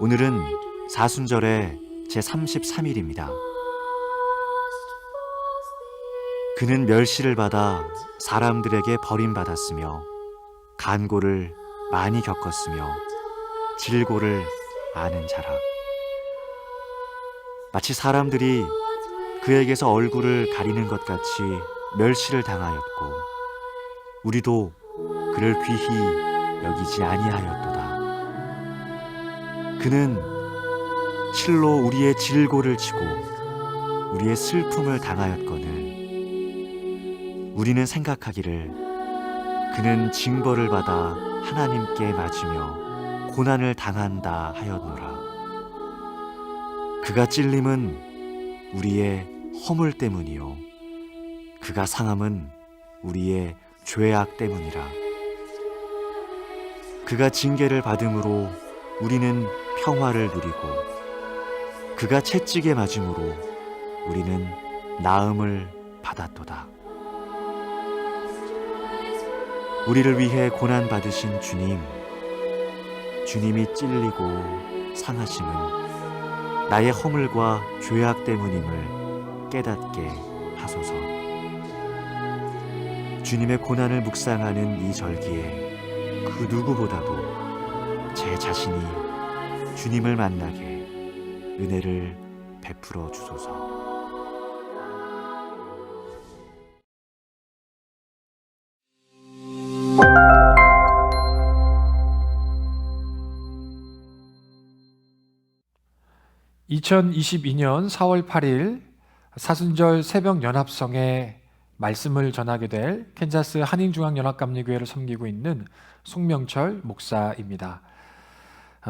오늘은 사순절의 제33일입니다. 그는 멸시를 받아 사람들에게 버림받았으며 간고를 많이 겪었으며 질고를 아는 자라. 마치 사람들이 그에게서 얼굴을 가리는 것 같이 멸시를 당하였고 우리도 그를 귀히 여기지 아니하였도다. 그는 실로 우리의 질고를 치고 우리의 슬픔을 당하였거늘 우리는 생각하기를 그는 징벌을 받아 하나님께 맞으며 고난을 당한다 하였노라. 그가 찔림은 우리의 허물 때문이요 그가 상함은 우리의 죄악 때문이라. 그가 징계를 받음으로 우리는 평화를 누리고 그가 채찍에 맞음으로 우리는 나음을 받았도다. 우리를 위해 고난 받으신 주님이 찔리고 상하심은 나의 허물과 죄악 때문임을 깨닫게 하소서. 주님의 고난을 묵상하는 이 절기에 그 누구보다도 제 자신이 주님을 만나게 은혜를 베풀어 주소서. 2022년 4월 8일 사순절 새벽 연합성에 말씀을 전하게 될 캔자스 한인중앙연합감리교회를 섬기고 있는 송명철 목사입니다.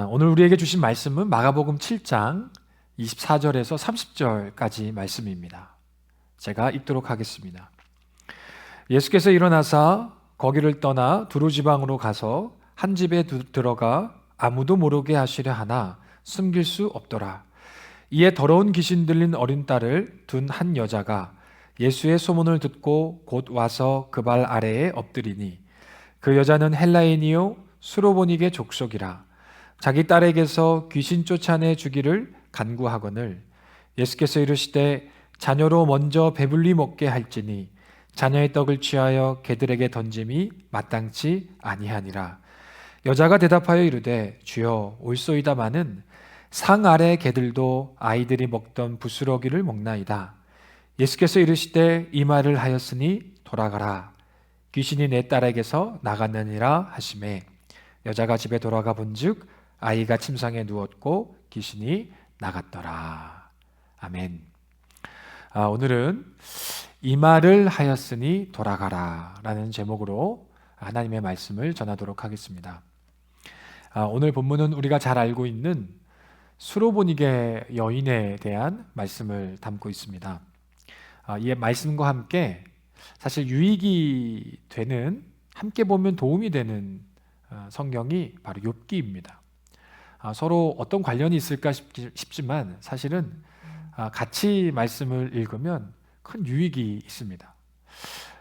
오늘 우리에게 주신 말씀은 마가복음 7장 24절에서 30절까지 말씀입니다. 제가 읽도록 하겠습니다. 예수께서 일어나사 거기를 떠나 두루 지방으로 가서 한 집에 들어가 아무도 모르게 하시려 하나 숨길 수 없더라. 이에 더러운 귀신 들린 어린 딸을 둔 한 여자가 예수의 소문을 듣고 곧 와서 그 발 아래에 엎드리니 그 여자는 헬라인이요 수로보닉의 족속이라. 자기 딸에게서 귀신 쫓아내 주기를 간구하거늘 예수께서 이르시되 자녀로 먼저 배불리 먹게 할지니 자녀의 떡을 취하여 개들에게 던짐이 마땅치 아니하니라. 여자가 대답하여 이르되 주여 올소이다마는 상 아래 개들도 아이들이 먹던 부스러기를 먹나이다. 예수께서 이르시되 이 말을 하였으니 돌아가라. 귀신이 내 딸에게서 나갔느니라 하시매 여자가 집에 돌아가 본즉 아이가 침상에 누웠고 귀신이 나갔더라. 아멘. 오늘은 이 말을 하였으니 돌아가라 라는 제목으로 하나님의 말씀을 전하도록 하겠습니다. 오늘 본문은 우리가 잘 알고 있는 수로보닉의 여인에 대한 말씀을 담고 있습니다. 이 말씀과 함께 사실 유익이 되는, 함께 보면 도움이 되는 성경이 바로 욥기입니다. 서로 어떤 관련이 있을까 싶지만 사실은 같이 말씀을 읽으면 큰 유익이 있습니다.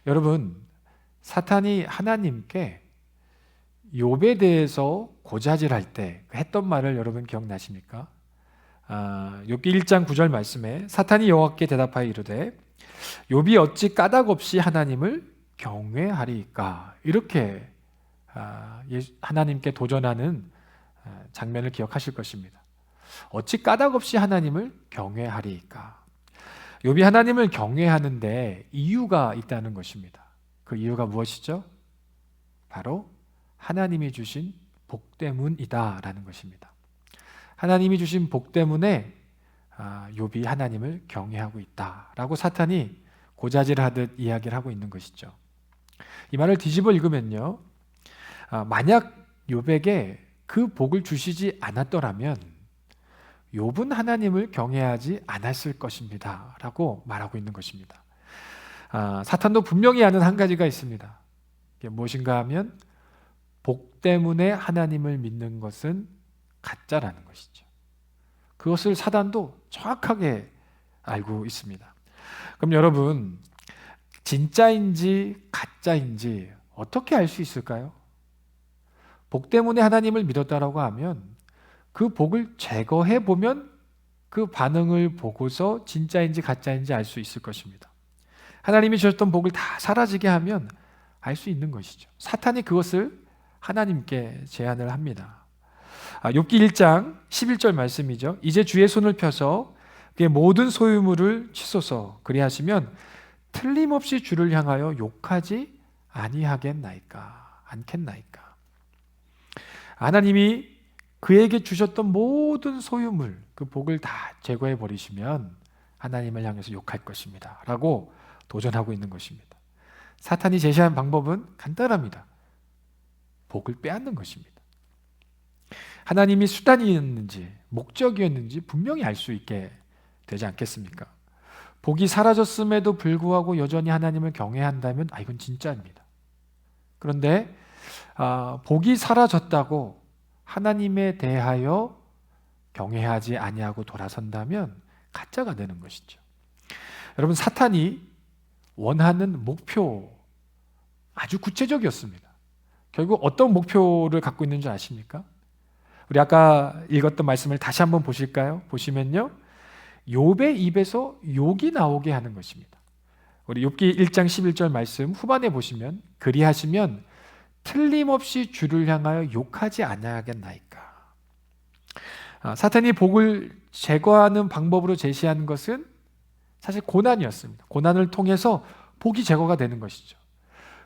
여러분, 사탄이 하나님께 욥에 대해서 고자질할 때 했던 말을 여러분 기억나십니까? 욥기 1장 9절 말씀에 사탄이 여호와께 대답하여 이르되 욥이 어찌 까닭 없이 하나님을 경외하리까? 이렇게 하나님께 도전하는 장면을 기억하실 것입니다. 어찌 까닭 없이 하나님을 경외하리까? 욥이 하나님을 경외하는데 이유가 있다는 것입니다. 그 이유가 무엇이죠? 바로 하나님이 주신 복 때문이다라는 것입니다. 하나님이 주신 복 때문에 욥이 하나님을 경외하고 있다라고 사탄이 고자질하듯 이야기를 하고 있는 것이죠. 이 말을 뒤집어 읽으면요, 만약 욥에게 그 복을 주시지 않았더라면 욥은 하나님을 경외하지 않았을 것입니다 라고 말하고 있는 것입니다. 사탄도 분명히 아는 한 가지가 있습니다. 그게 무엇인가 하면 복 때문에 하나님을 믿는 것은 가짜라는 것이죠. 그것을 사단도 정확하게 알고 있습니다. 그럼 여러분, 진짜인지 가짜인지 어떻게 알 수 있을까요? 복 때문에 하나님을 믿었다라고 하면 그 복을 제거해 보면 그 반응을 보고서 진짜인지 가짜인지 알 수 있을 것입니다. 하나님이 주셨던 복을 다 사라지게 하면 알 수 있는 것이죠. 사탄이 그것을 하나님께 제안을 합니다. 욥기 1장 11절 말씀이죠. 이제 주의 손을 펴서 그의 모든 소유물을 치소서. 그리하시면 틀림없이 주를 향하여 욕하지 아니하겠나이까, 않겠나이까. 하나님이 그에게 주셨던 모든 소유물, 그 복을 다 제거해 버리시면 하나님을 향해서 욕할 것입니다 라고 도전하고 있는 것입니다. 사탄이 제시한 방법은 간단합니다. 복을 빼앗는 것입니다. 하나님이 수단이었는지 목적이었는지 분명히 알 수 있게 되지 않겠습니까? 복이 사라졌음에도 불구하고 여전히 하나님을 경외한다면 이건 진짜입니다. 그런데 복이 사라졌다고 하나님에 대하여 경외하지 아니하고 돌아선다면 가짜가 되는 것이죠. 여러분, 사탄이 원하는 목표 아주 구체적이었습니다. 결국 어떤 목표를 갖고 있는 줄 아십니까? 우리 아까 읽었던 말씀을 다시 한번 보실까요? 보시면요, 욥의 입에서 욕이 나오게 하는 것입니다. 우리 욥기 1장 11절 말씀 후반에 보시면 그리하시면 틀림없이 주를 향하여 욕하지 아니하겠나이까. 사탄이 복을 제거하는 방법으로 제시한 것은 사실 고난이었습니다. 고난을 통해서 복이 제거가 되는 것이죠.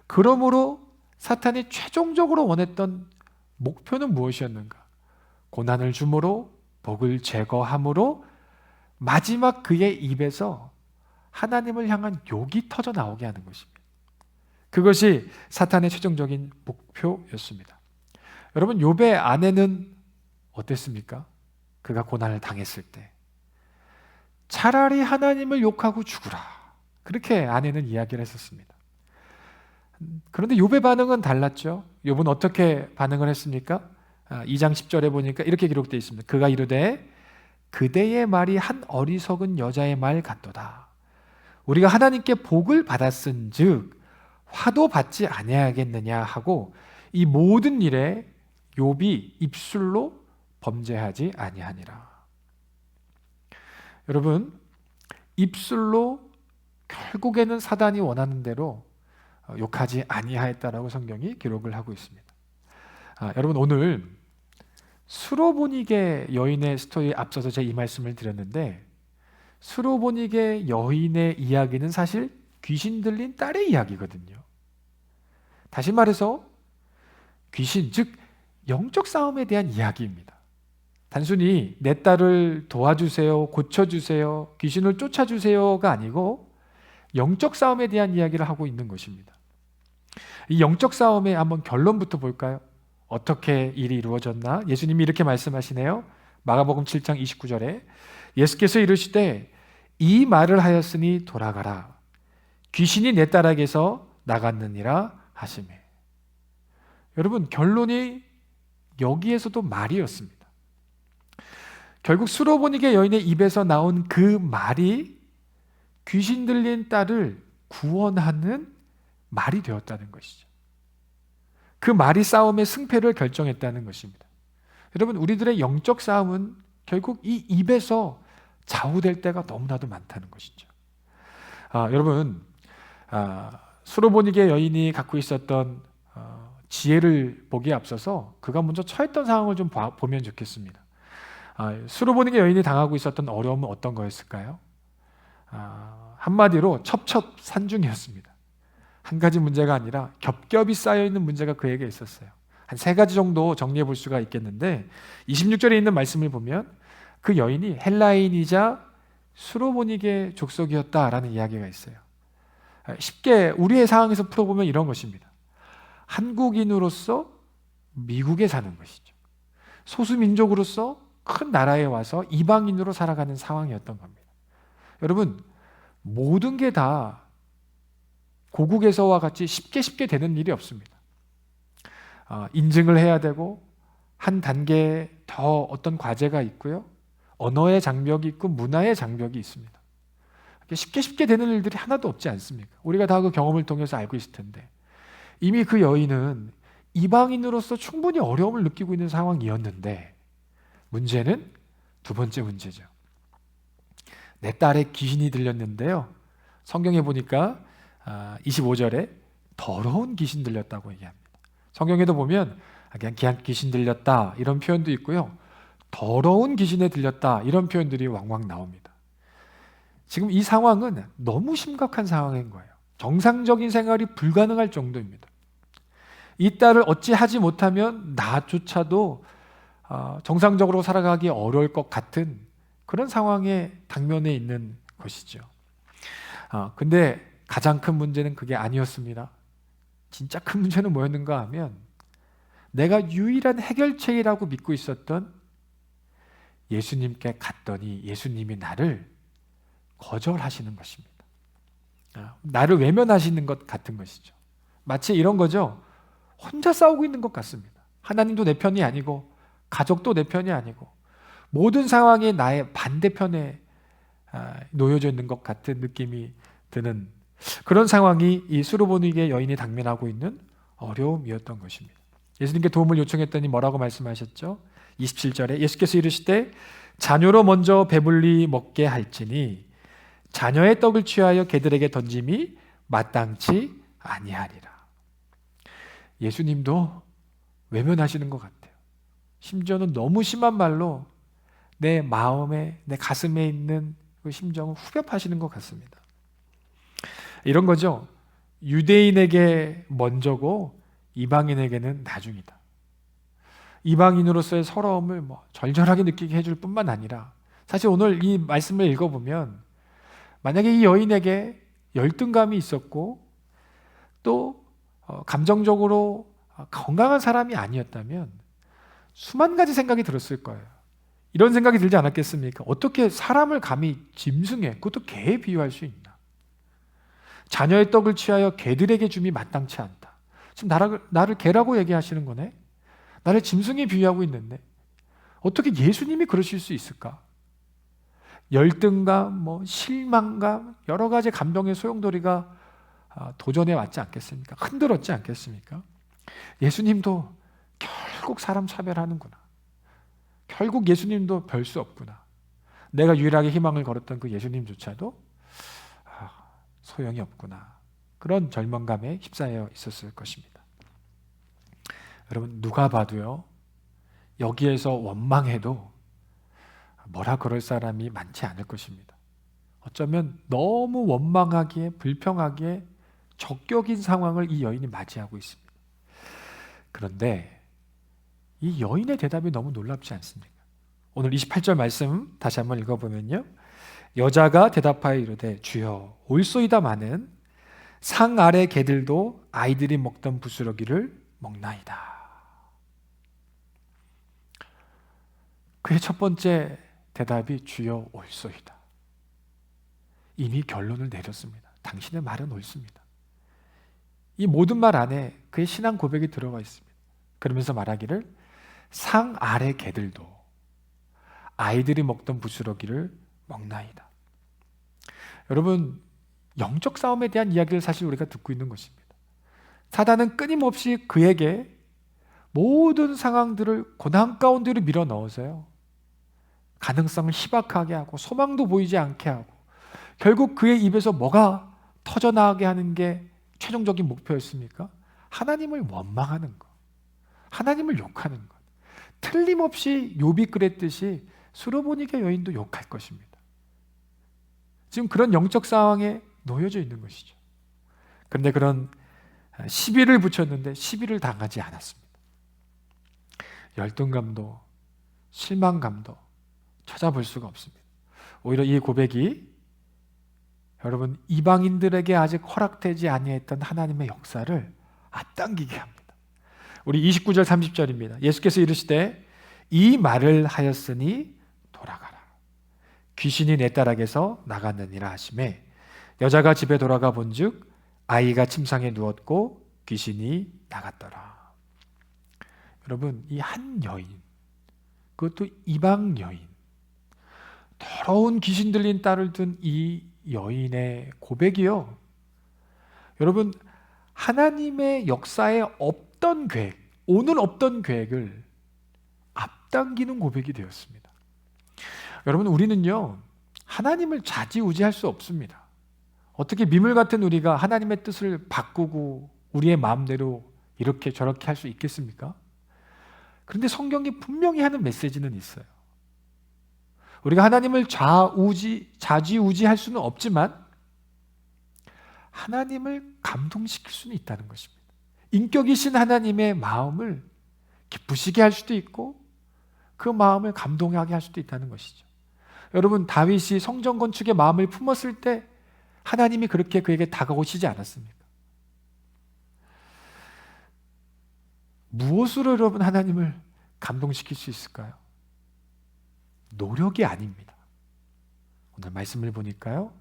그러므로 사탄이 최종적으로 원했던 목표는 무엇이었는가? 고난을 주므로 복을 제거함으로 마지막 그의 입에서 하나님을 향한 욕이 터져 나오게 하는 것입니다. 그것이 사탄의 최종적인 목표였습니다. 여러분, 욥의 아내는 어땠습니까? 그가 고난을 당했을 때 차라리 하나님을 욕하고 죽으라, 그렇게 아내는 이야기를 했었습니다. 그런데 욥의 반응은 달랐죠. 욥은 어떻게 반응을 했습니까? 2장 10절에 보니까 이렇게 기록되어 있습니다. 그가 이르되 그대의 말이 한 어리석은 여자의 말 같도다. 우리가 하나님께 복을 받았은즉 화도 받지 아니하겠느냐 하고 이 모든 일에 욥이 입술로 범죄하지 아니하니라. 여러분, 입술로 결국에는 사단이 원하는 대로 욕하지 아니하였다라고 성경이 기록을 하고 있습니다. 여러분, 오늘 수로보니게 여인의 스토리에 앞서서 제가 이 말씀을 드렸는데, 수로보니게 여인의 이야기는 사실 귀신 들린 딸의 이야기거든요. 다시 말해서 귀신, 즉 영적 싸움에 대한 이야기입니다. 단순히 내 딸을 도와주세요, 고쳐주세요, 귀신을 쫓아주세요가 아니고 영적 싸움에 대한 이야기를 하고 있는 것입니다. 이 영적 싸움의 한번 결론부터 볼까요? 어떻게 일이 이루어졌나? 예수님이 이렇게 말씀하시네요. 마가복음 7장 29절에 예수께서 이르시되 이 말을 하였으니 돌아가라. 귀신이 내 딸에게서 나갔느니라 하시매. 여러분, 결론이 여기에서도 말이었습니다. 결국 수로보니게 여인의 입에서 나온 그 말이 귀신 들린 딸을 구원하는 말이 되었다는 것이죠. 그 말이 싸움의 승패를 결정했다는 것입니다. 여러분, 우리들의 영적 싸움은 결국 이 입에서 좌우될 때가 너무나도 많다는 것이죠. 여러분, 수로보니게 여인이 갖고 있었던 지혜를 보기에 앞서서 그가 먼저 처했던 상황을 좀 보면 좋겠습니다. 수로보니게 여인이 당하고 있었던 어려움은 어떤 거였을까요? 한마디로 첩첩산중이었습니다. 한 가지 문제가 아니라 겹겹이 쌓여있는 문제가 그에게 있었어요. 한 3가지 정도 정리해 볼 수가 있겠는데 26절에 있는 말씀을 보면 그 여인이 헬라인이자 수로보니게 족속이었다라는 이야기가 있어요. 쉽게 우리의 상황에서 풀어보면 이런 것입니다. 한국인으로서 미국에 사는 것이죠. 소수민족으로서 큰 나라에 와서 이방인으로 살아가는 상황이었던 겁니다. 여러분, 모든 게 다 고국에서와 같이 쉽게 되는 일이 없습니다. 인증을 해야 되고 한 단계 더 어떤 과제가 있고요. 언어의 장벽이 있고 문화의 장벽이 있습니다. 쉽게 되는 일들이 하나도 없지 않습니까? 우리가 다 그 경험을 통해서 알고 있을 텐데 이미 그 여인은 이방인으로서 충분히 어려움을 느끼고 있는 상황이었는데 문제는 두 번째 문제죠. 내 딸의 귀신이 들렸는데요. 성경에 보니까 25절에 더러운 귀신 들렸다고 얘기합니다. 성경에도 보면 그냥 귀신 들렸다 이런 표현도 있고요. 더러운 귀신에 들렸다 이런 표현들이 왕왕 나옵니다. 지금 이 상황은 너무 심각한 상황인 거예요. 정상적인 생활이 불가능할 정도입니다. 이 딸을 어찌하지 못하면 나조차도 정상적으로 살아가기 어려울 것 같은 그런 상황에 당면에 있는 것이죠. 근데 가장 큰 문제는 그게 아니었습니다. 진짜 큰 문제는 뭐였는가 하면 내가 유일한 해결책이라고 믿고 있었던 예수님께 갔더니 예수님이 나를 거절하시는 것입니다. 나를 외면하시는 것 같은 것이죠. 마치 이런 거죠. 혼자 싸우고 있는 것 같습니다. 하나님도 내 편이 아니고 가족도 내 편이 아니고 모든 상황이 나의 반대편에 놓여져 있는 것 같은 느낌이 드는 그런 상황이 이 수르보니게 여인이 당면하고 있는 어려움이었던 것입니다. 예수님께 도움을 요청했더니 뭐라고 말씀하셨죠? 27절에 예수께서 이르시되 자녀로 먼저 배불리 먹게 할지니 자녀의 떡을 취하여 개들에게 던짐이 마땅치 아니하리라. 예수님도 외면하시는 것 같아요. 심지어는 너무 심한 말로 내 마음에, 내 가슴에 있는 그 심정을 후벼파시는 것 같습니다. 이런 거죠. 유대인에게 먼저고 이방인에게는 나중이다. 이방인으로서의 서러움을 절절하게 느끼게 해줄 뿐만 아니라 사실 오늘 이 말씀을 읽어보면 만약에 이 여인에게 열등감이 있었고 또 감정적으로 건강한 사람이 아니었다면 수만 가지 생각이 들었을 거예요. 이런 생각이 들지 않았겠습니까? 어떻게 사람을 감히 짐승에, 그것도 개에 비유할 수 있나? 자녀의 떡을 취하여 개들에게 줌이 마땅치 않다. 지금 나를 개라고 얘기하시는 거네? 나를 짐승에 비유하고 있는데 어떻게 예수님이 그러실 수 있을까? 열등감, 실망감, 여러 가지 감정의 소용돌이가 도전해 왔지 않겠습니까? 흔들었지 않겠습니까? 예수님도 결국 사람 차별하는구나. 결국 예수님도 별 수 없구나. 내가 유일하게 희망을 걸었던 그 예수님조차도 소용이 없구나. 그런 절망감에 휩싸여 있었을 것입니다. 여러분 누가 봐도요. 여기에서 원망해도 뭐라 그럴 사람이 많지 않을 것입니다. 어쩌면 너무 원망하기에 불평하기에 적격인 상황을 이 여인이 맞이하고 있습니다. 그런데 이 여인의 대답이 너무 놀랍지 않습니까? 오늘 28절 말씀 다시 한번 읽어보면요. 여자가 대답하여 이르되 주여 올소이다마는 상 아래 개들도 아이들이 먹던 부스러기를 먹나이다. 그의 첫 번째 대답이 주여 올소이다. 이미 결론을 내렸습니다. 당신의 말은 옳습니다. 이 모든 말 안에 그의 신앙 고백이 들어가 있습니다. 그러면서 말하기를 상 아래 개들도 아이들이 먹던 부스러기를 먹나이다. 여러분 영적 싸움에 대한 이야기를 사실 우리가 듣고 있는 것입니다. 사단은 끊임없이 그에게 모든 상황들을 고난 가운데로 밀어 넣어서요. 가능성을 희박하게 하고 소망도 보이지 않게 하고 결국 그의 입에서 뭐가 터져나가게 하는 게 최종적인 목표였습니까? 하나님을 원망하는 것, 하나님을 욕하는 것. 틀림없이 욥이 그랬듯이 수르보니게 여인도 욕할 것입니다. 지금 그런 영적 상황에 놓여져 있는 것이죠. 그런데 그런 시비를 붙였는데 시비를 당하지 않았습니다. 열등감도 실망감도 찾아볼 수가 없습니다. 오히려 이 고백이 여러분 이방인들에게 아직 허락되지 아니했던 하나님의 역사를 앞당기게 합니다. 우리 29절 30절입니다. 예수께서 이르시되 이 말을 하였으니 돌아가라. 귀신이 내 딸에게서 나갔느니라 하시매 여자가 집에 돌아가 본즉 아이가 침상에 누웠고 귀신이 나갔더라. 여러분 이 한 여인, 그것도 이방 여인, 더러운 귀신 들린 딸을 둔 이 여인의 고백이요. 여러분 하나님의 역사에 없던 계획, 오늘 없던 계획을 앞당기는 고백이 되었습니다. 여러분, 우리는요, 하나님을 좌지우지할 수 없습니다. 어떻게 미물 같은 우리가 하나님의 뜻을 바꾸고 우리의 마음대로 이렇게 저렇게 할 수 있겠습니까? 그런데 성경이 분명히 하는 메시지는 있어요. 우리가 하나님을 좌지우지할 수는 없지만 하나님을 감동시킬 수는 있다는 것입니다. 인격이신 하나님의 마음을 기쁘시게 할 수도 있고 그 마음을 감동하게 할 수도 있다는 것이죠. 여러분, 다윗이 성전 건축에 마음을 품었을 때 하나님이 그렇게 그에게 다가오시지 않았습니까? 무엇으로 여러분 하나님을 감동시킬 수 있을까요? 노력이 아닙니다. 오늘 말씀을 보니까요,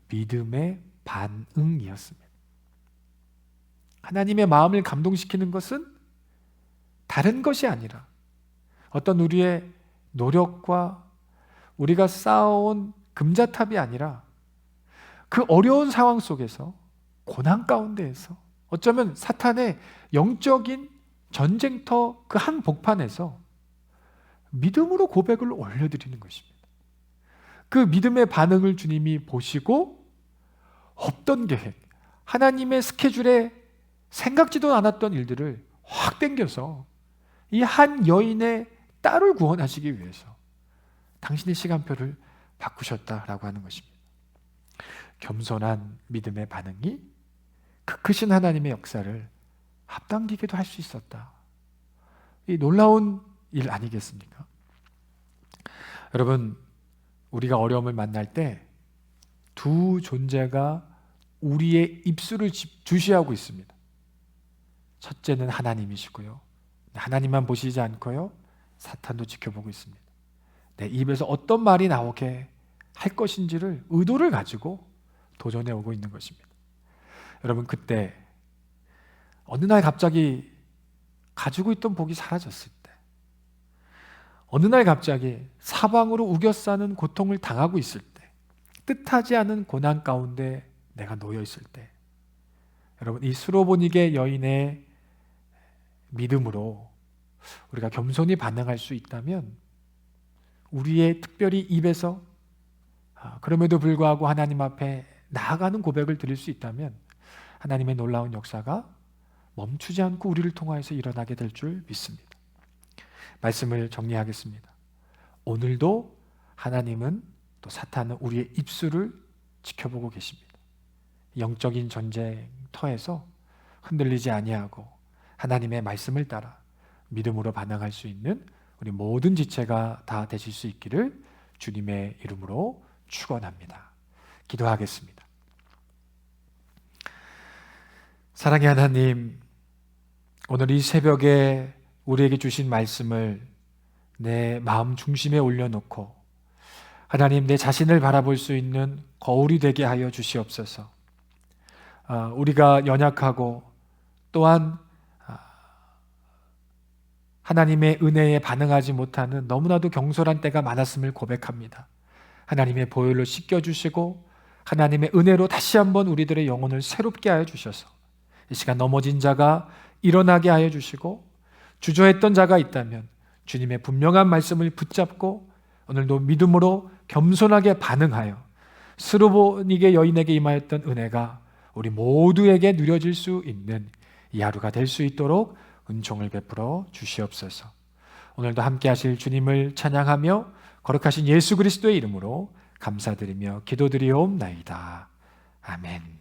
믿음의 반응이었습니다. 하나님의 마음을 감동시키는 것은 다른 것이 아니라 어떤 우리의 노력과 우리가 쌓아온 금자탑이 아니라 그 어려운 상황 속에서, 고난 가운데에서, 어쩌면 사탄의 영적인 전쟁터 그 한복판에서 믿음으로 고백을 올려드리는 것입니다. 그 믿음의 반응을 주님이 보시고 없던 계획, 하나님의 스케줄에 생각지도 않았던 일들을 확 당겨서 이 한 여인의 딸을 구원하시기 위해서 당신의 시간표를 바꾸셨다라고 하는 것입니다. 겸손한 믿음의 반응이 그 크신 하나님의 역사를 앞당기기도 할 수 있었다. 이 놀라운 일 아니겠습니까? 여러분, 우리가 어려움을 만날 때 두 존재가 우리의 입술을 주시하고 있습니다. 첫째는 하나님이시고요, 하나님만 보시지 않고요, 사탄도 지켜보고 있습니다. 내 입에서 어떤 말이 나오게 할 것인지를 의도를 가지고 도전해 오고 있는 것입니다. 여러분, 그때 어느 날 갑자기 가지고 있던 복이 사라졌을 때, 어느 날 갑자기 사방으로 우겨싸는 고통을 당하고 있을 때, 뜻하지 않은 고난 가운데 내가 놓여 있을 때, 여러분, 이 수로보니게 여인의 믿음으로 우리가 겸손히 반응할 수 있다면, 우리의 특별히 입에서 그럼에도 불구하고 하나님 앞에 나아가는 고백을 드릴 수 있다면 하나님의 놀라운 역사가 멈추지 않고 우리를 통하여서 일어나게 될 줄 믿습니다. 말씀을 정리하겠습니다. 오늘도 하나님은, 또 사탄은 우리의 입술을 지켜보고 계십니다. 영적인 전쟁터에서 흔들리지 아니하고 하나님의 말씀을 따라 믿음으로 반응할 수 있는 우리 모든 지체가 다 되실 수 있기를 주님의 이름으로 축원합니다. 기도하겠습니다. 사랑의 하나님, 오늘 이 새벽에 우리에게 주신 말씀을 내 마음 중심에 올려놓고 하나님, 내 자신을 바라볼 수 있는 거울이 되게 하여 주시옵소서. 우리가 연약하고 또한 하나님의 은혜에 반응하지 못하는 너무나도 경솔한 때가 많았음을 고백합니다. 하나님의 보혈로 씻겨주시고 하나님의 은혜로 다시 한번 우리들의 영혼을 새롭게 하여 주셔서 이 시간 넘어진 자가 일어나게 하여 주시고, 주저했던 자가 있다면 주님의 분명한 말씀을 붙잡고 오늘도 믿음으로 겸손하게 반응하여 스로보니게 여인에게 임하였던 은혜가 우리 모두에게 누려질 수 있는 이 하루가 될 수 있도록 은총을 베풀어 주시옵소서. 오늘도 함께 하실 주님을 찬양하며 거룩하신 예수 그리스도의 이름으로 감사드리며 기도드리옵나이다. 아멘.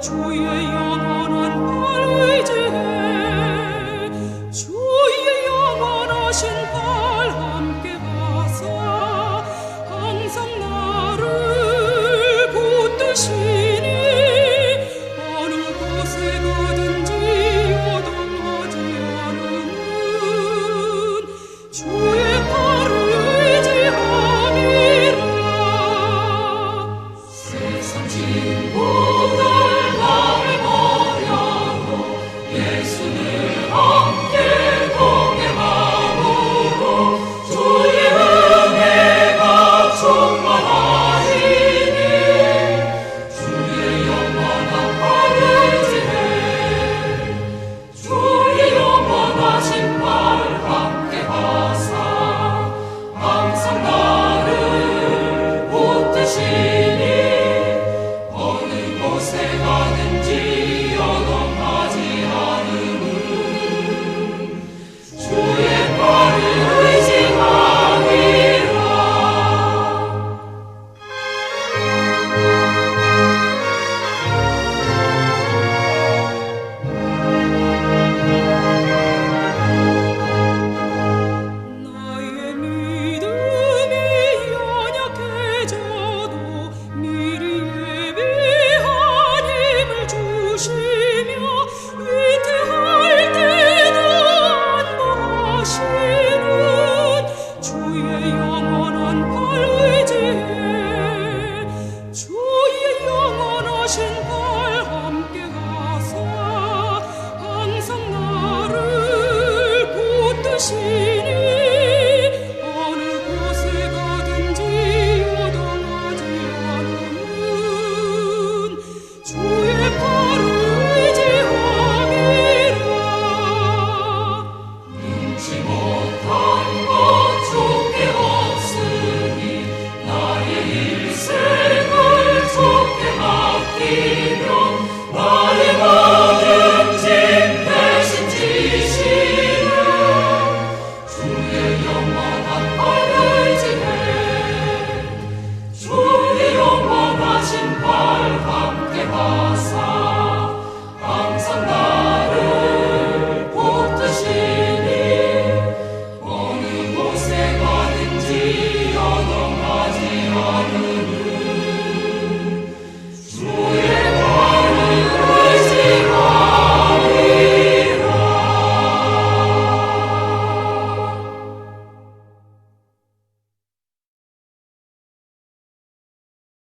주의 영원